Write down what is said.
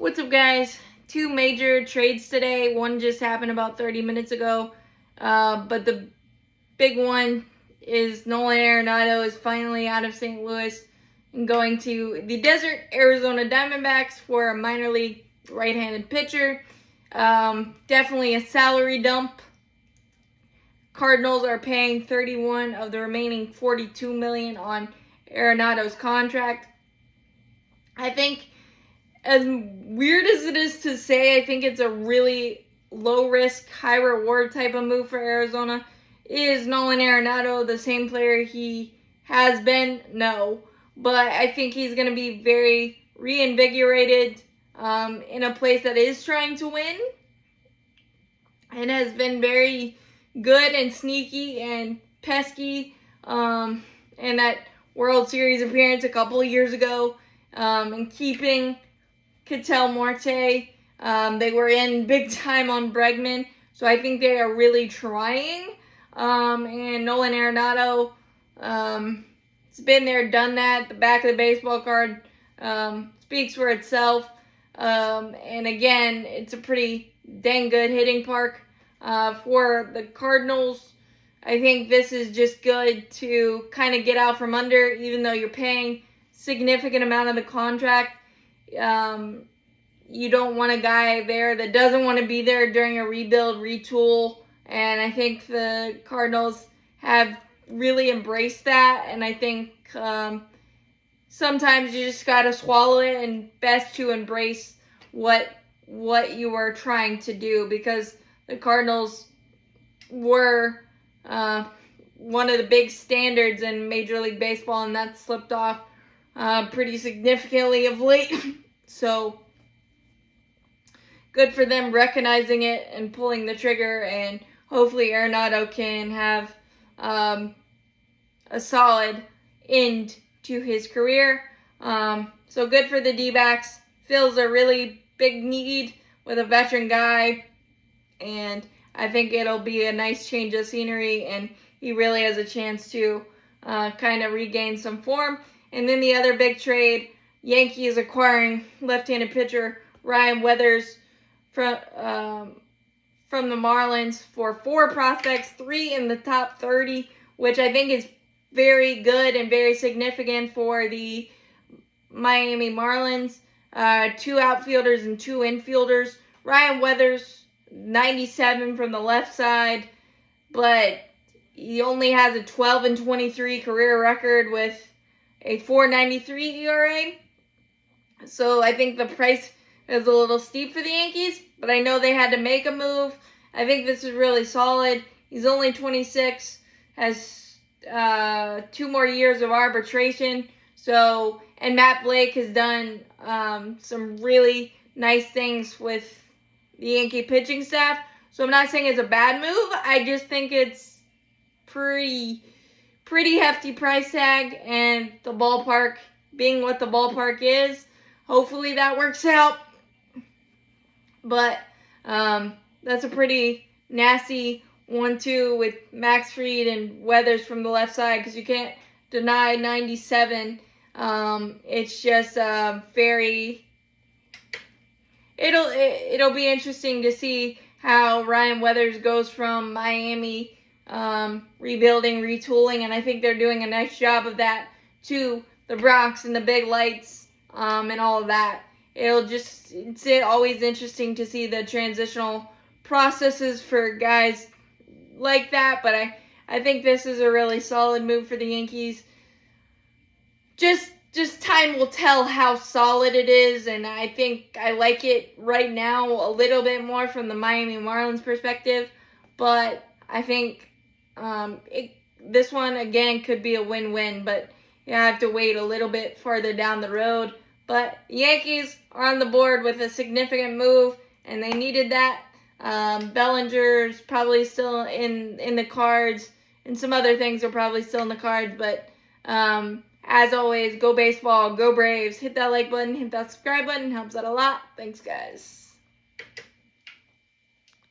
What's up, guys? Two major trades today. One just happened about 30 minutes ago. But the big one is Nolan Arenado is finally out of St. Louis and going to the desert Arizona Diamondbacks for a minor league right-handed pitcher. Definitely a salary dump. Cardinals are paying 31 of the remaining $42 million on Arenado's contract. I think, as weird as it is to say, I think it's a really low-risk, high-reward type of move for Arizona. Is Nolan Arenado the same player he has been? No. But I think he's going to be very reinvigorated in a place that is trying to win and has been very good and sneaky and pesky in that World Series appearance a couple of years ago, and keeping Ketel Marte. They were in big time on Bregman, so I think they are really trying. And Nolan Arenado, it's been there, done that. The back of the baseball card speaks for itself. And again, it's a pretty dang good hitting park for the Cardinals. I think this is just good to kind of get out from under, even though you're paying significant amount of the contract. You don't want a guy there that doesn't want to be there during a rebuild, retool. And I think the Cardinals have really embraced that. And I think sometimes you just got to swallow it, and best to embrace what you are trying to do, because the Cardinals were one of the big standards in Major League Baseball, and that slipped off pretty significantly of late. So good for them recognizing it and pulling the trigger, and hopefully Arenado can have a solid end to his career. So good for the DBacks. Fills a really big need with a veteran guy, and I think it'll be a nice change of scenery, and he really has a chance to kind of regain some form. And then the other big trade, Yankees acquiring left-handed pitcher Ryan Weathers from the Marlins for 4 prospects, 3 in the top 30, which I think is very good and very significant for the Miami Marlins. 2 outfielders and 2 infielders. Ryan Weathers, 97 from the left side, but he only has a 12-23 career record with a 4.93 ERA. So I think the price is a little steep for the Yankees, but I know they had to make a move. I think this is really solid. He's only 26, has 2 more years of arbitration. So, and Matt Blake has done some really nice things with the Yankee pitching staff. So I'm not saying it's a bad move. I just think it's pretty hefty price tag, and the ballpark being what the ballpark is, hopefully that works out. But that's a pretty nasty 1-2 with Max Fried and Weathers from the left side, because you can't deny 97. It's just very. It'll be interesting to see how Ryan Weathers goes from Miami rebuilding, retooling, and I think they're doing a nice job of that, to the Bronx and the big lights and all of that. It's always interesting to see the transitional processes for guys like that, but I think this is a really solid move for the Yankees. Just time will tell how solid it is, and I think I like it right now a little bit more from the Miami Marlins perspective, but I think this one, again, could be a win-win, but you have to wait a little bit further down the road. But the Yankees are on the board with a significant move, and they needed that. Bellinger's probably still in the cards, and some other things are probably still in the cards, but as always, go baseball, go Braves. Hit that like button, hit that subscribe button, helps out a lot. Thanks, guys.